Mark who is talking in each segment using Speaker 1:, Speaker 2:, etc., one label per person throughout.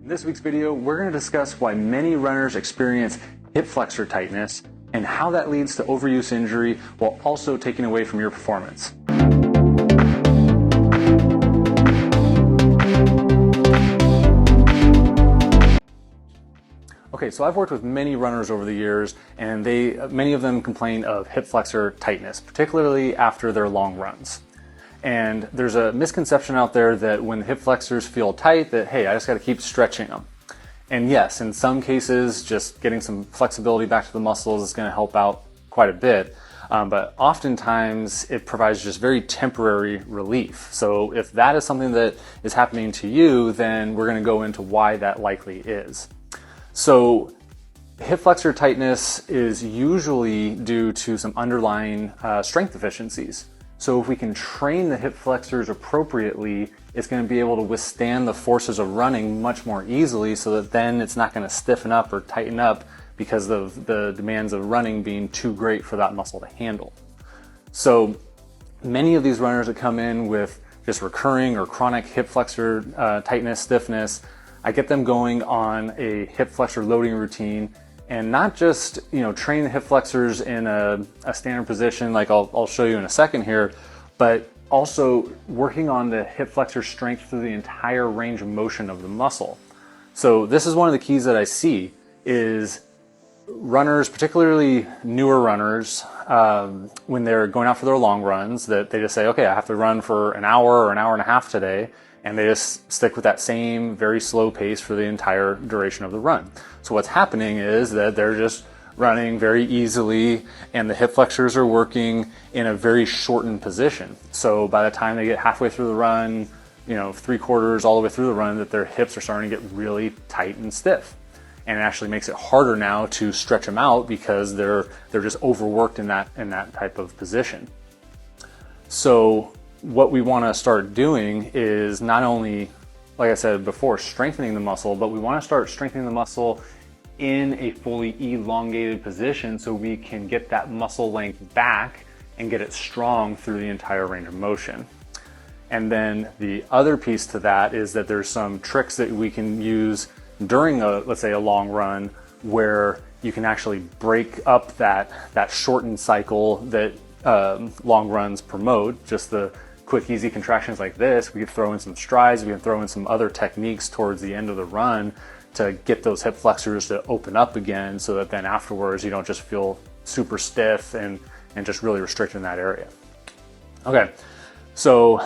Speaker 1: In this week's video, we're going to discuss why many runners experience hip flexor tightness and how that leads to overuse injury while also taking away from your performance. Okay, so I've worked with many runners over the years, and many of them complain of hip flexor tightness, particularly after their long runs. And there's a misconception out there that when the hip flexors feel tight, that, hey, I just got to keep stretching them. And yes, in some cases, just getting some flexibility back to the muscles is going to help out quite a bit. But oftentimes it provides just very temporary relief. So if that is something that is happening to you, then we're going to go into why that likely is. So hip flexor tightness is usually due to some underlying strength deficiencies. So if we can train the hip flexors appropriately, it's going to be able to withstand the forces of running much more easily, so that then it's not going to stiffen up or tighten up because of the demands of running being too great for that muscle to handle. So many of these runners that come in with just recurring or chronic hip flexor tightness, stiffness, I get them going on a hip flexor loading routine, and not just, train the hip flexors in a standard position like I'll show you in a second here, but also working on the hip flexor strength through the entire range of motion of the muscle. So this is one of the keys that I see is runners, particularly newer runners, when they're going out for their long runs, that they just say, okay, I have to run for an hour or an hour and a half today. And they just stick with that same very slow pace for the entire duration of the run. So what's happening is that they're just running very easily, and the hip flexors are working in a very shortened position. So by the time they get halfway through the run, 3/4 all the way through the run, that their hips are starting to get really tight and stiff. And it actually makes it harder now to stretch them out because they're just overworked in that type of position. So what we want to start doing is not only, like I said before, strengthening the muscle, but we want to start strengthening the muscle in a fully elongated position so we can get that muscle length back and get it strong through the entire range of motion. And then the other piece to that is that there's some tricks that we can use during let's say a long run, where you can actually break up that shortened cycle that long runs promote. Just the quick, easy contractions like this. We could throw in some strides. We can throw in some other techniques towards the end of the run to get those hip flexors to open up again, so that then afterwards you don't just feel super stiff and just really restricted in that area. Okay, so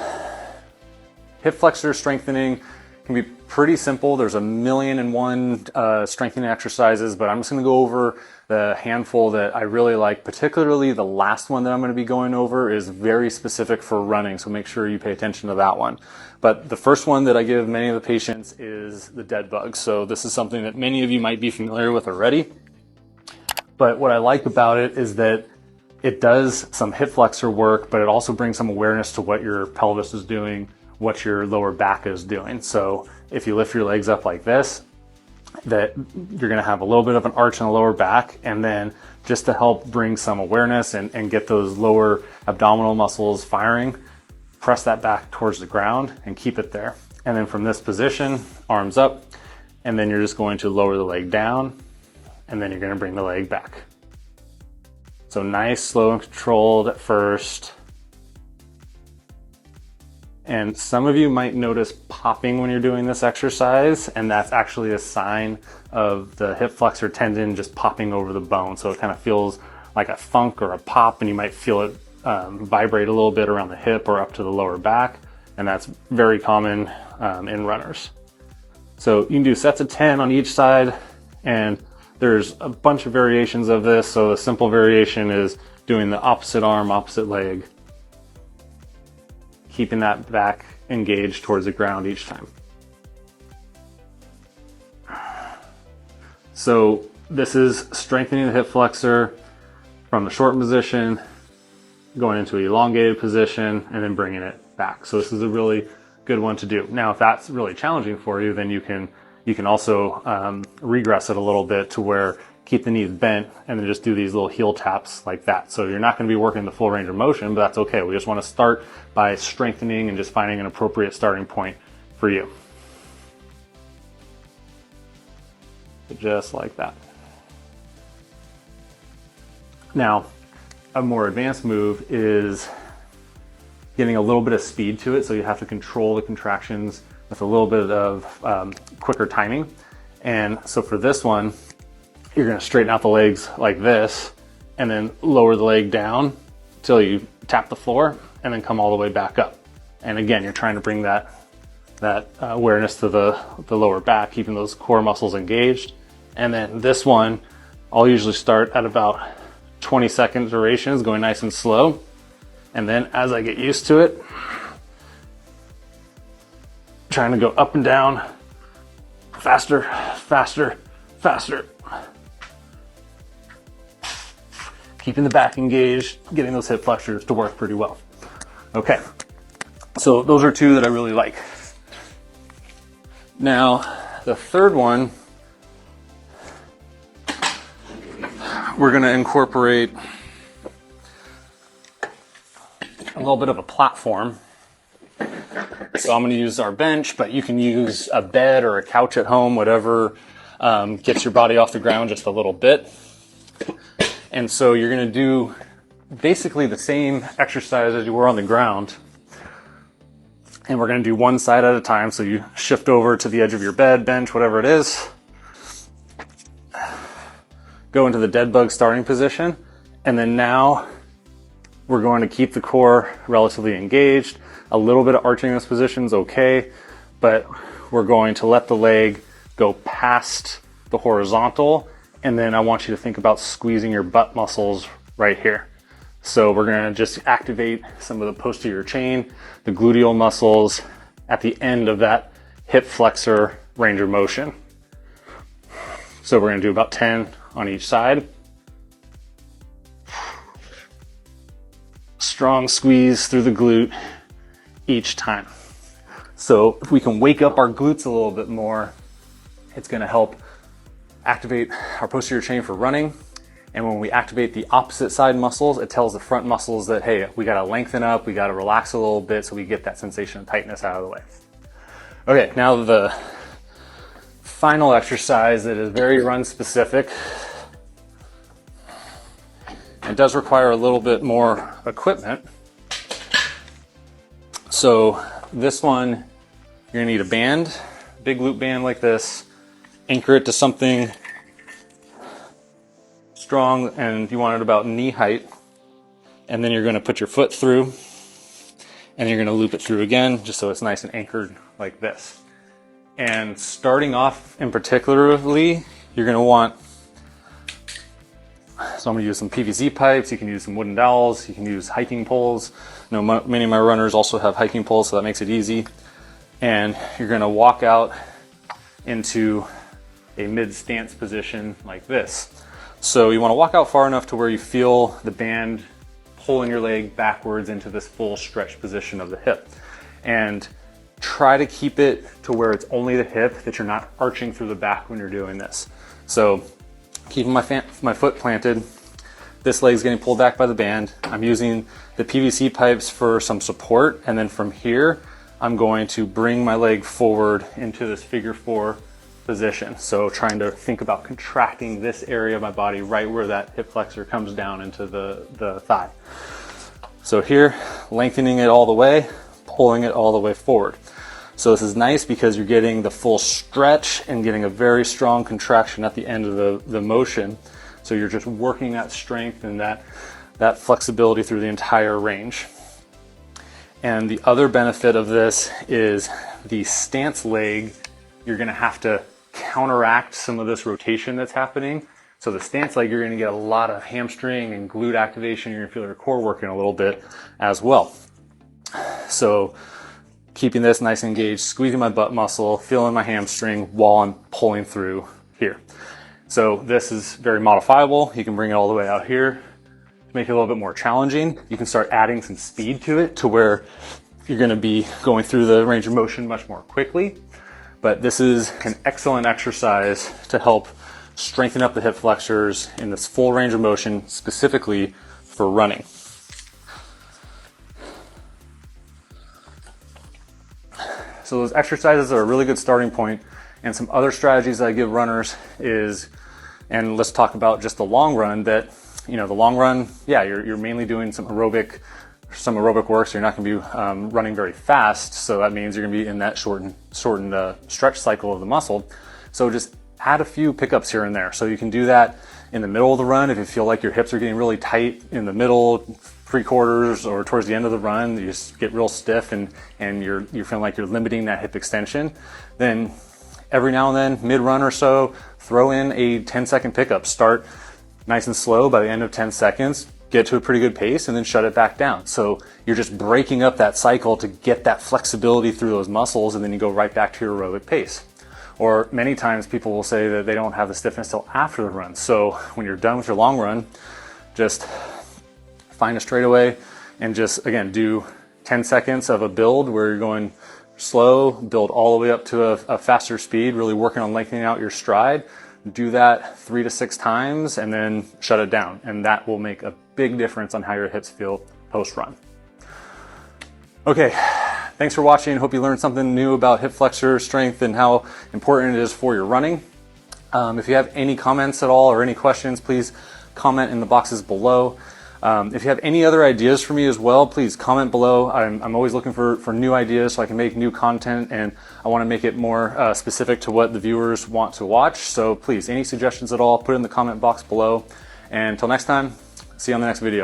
Speaker 1: hip flexor strengthening can be pretty simple. There's 1,000,001 strengthening exercises, but I'm just going to go over the handful that I really like. Particularly the last one that I'm going to be going over is very specific for running, so make sure you pay attention to that one. But the first one that I give many of the patients is the dead bug. So this is something that many of you might be familiar with already. But what I like about it is that it does some hip flexor work, but it also brings some awareness to what your pelvis is doing, what your lower back is doing. So if you lift your legs up like this, that you're going to have a little bit of an arch in the lower back, and then just to help bring some awareness and get those lower abdominal muscles firing, press that back towards the ground and keep it there. And then from this position, arms up, and then you're just going to lower the leg down, and then you're going to bring the leg back. So nice, slow and controlled at first. And some of you might notice popping when you're doing this exercise, and that's actually a sign of the hip flexor tendon just popping over the bone. So it kind of feels like a thunk or a pop, and you might feel it vibrate a little bit around the hip or up to the lower back, and that's very common in runners. So you can do sets of 10 on each side, and there's a bunch of variations of this. So a simple variation is doing the opposite arm, opposite leg, keeping that back engaged towards the ground each time. So this is strengthening the hip flexor from the short position, going into an elongated position, and then bringing it back. So this is a really good one to do. Now, if that's really challenging for you, then you can also regress it a little bit to where keep the knees bent and then just do these little heel taps like that. So you're not going to be working the full range of motion, but that's okay. We just want to start by strengthening and just finding an appropriate starting point for you. just like that. Now, a more advanced move is getting a little bit of speed to it, so you have to control the contractions with a little bit of quicker timing. And so for this one, you're gonna straighten out the legs like this, and then lower the leg down till you tap the floor, and then come all the way back up. And again, you're trying to bring that awareness to the lower back, keeping those core muscles engaged. And then this one, I'll usually start at about 20-second durations, going nice and slow. And then as I get used to it, trying to go up and down, faster, faster, faster. Keeping the back engaged, getting those hip flexors to work pretty well. Okay, so those are two that I really like. Now, the third one, we're gonna incorporate a little bit of a platform. So I'm gonna use our bench, but you can use a bed or a couch at home, whatever gets your body off the ground just a little bit. And so you're gonna do basically the same exercise as you were on the ground. And we're gonna do one side at a time. So you shift over to the edge of your bed, bench, whatever it is. Go into the dead bug starting position. And then now we're going to keep the core relatively engaged. A little bit of arching in this position is okay, but we're going to let the leg go past the horizontal. And then I want you to think about squeezing your butt muscles right here. So we're gonna just activate some of the posterior chain, the gluteal muscles at the end of that hip flexor range of motion. So we're gonna do about 10 on each side. Strong squeeze through the glute each time. So if we can wake up our glutes a little bit more, it's gonna help activate our posterior chain for running. And when we activate the opposite side muscles, it tells the front muscles that, hey, we gotta lengthen up, we gotta relax a little bit so we get that sensation of tightness out of the way. Okay, now the final exercise that is very run specific. It does require a little bit more equipment. So this one, you're gonna need a band, big loop band like this, anchor it to something strong, and you want it about knee height. And then you're gonna put your foot through, and you're gonna loop it through again, just so it's nice and anchored like this. And starting off in particularly, you're gonna want, so I'm gonna use some PVC pipes, you can use some wooden dowels, you can use hiking poles. You know, many of my runners also have hiking poles, so that makes it easy. And you're gonna walk out into a mid-stance position like this. So you wanna walk out far enough to where you feel the band pulling your leg backwards into this full stretch position of the hip. And try to keep it to where it's only the hip, that you're not arching through the back when you're doing this. So keeping my foot planted, this leg's getting pulled back by the band. I'm using the PVC pipes for some support, and then from here, I'm going to bring my leg forward into this figure 4 position. So trying to think about contracting this area of my body right where that hip flexor comes down into the thigh. So here, lengthening it all the way, pulling it all the way forward. So this is nice because you're getting the full stretch and getting a very strong contraction at the end of the motion. So you're just working that strength and that flexibility through the entire range. And the other benefit of this is the stance leg, you're gonna have to counteract some of this rotation that's happening. So the stance leg, you're gonna get a lot of hamstring and glute activation. You're gonna feel your core working a little bit as well. So keeping this nice and engaged, squeezing my butt muscle, feeling my hamstring while I'm pulling through here. So this is very modifiable. You can bring it all the way out here to make it a little bit more challenging. You can start adding some speed to it to where you're gonna be going through the range of motion much more quickly. But this is an excellent exercise to help strengthen up the hip flexors in this full range of motion, specifically for running. So those exercises are a really good starting point And some other strategies that I give runners is, and let's talk about just the long run, that, you know, the long run, yeah, you're mainly doing some aerobic work, so you're not going to be running very fast. So that means you're going to be in that shortened stretch cycle of the muscle. So just add a few pickups here and there. So you can do that in the middle of the run if you feel like your hips are getting really tight in the middle, 3/4, or towards the end of the run. You just get real stiff and you're feeling like you're limiting that hip extension. Then every now and then, mid-run or so, throw in a 10-second pickup. Start nice and slow. By the end of 10 seconds, get to a pretty good pace and then shut it back down. So you're just breaking up that cycle to get that flexibility through those muscles, and then you go right back to your aerobic pace. Or many times people will say that they don't have the stiffness till after the run. So when you're done with your long run, just find a straightaway and just, again, do 10 seconds of a build where you're going slow, build all the way up to a faster speed, really working on lengthening out your stride. Do that 3 to 6 times and then shut it down. And that will make a big difference on how your hips feel post-run. Okay, thanks for watching. Hope you learned something new about hip flexor strength and how important it is for your running. If you have any comments at all or any questions, please comment in the boxes below. If you have any other ideas for me as well, please comment below. I'm always looking for new ideas so I can make new content, and I want to make it more specific to what the viewers want to watch. So please, any suggestions at all, put it in the comment box below. And until next time, see you on the next video.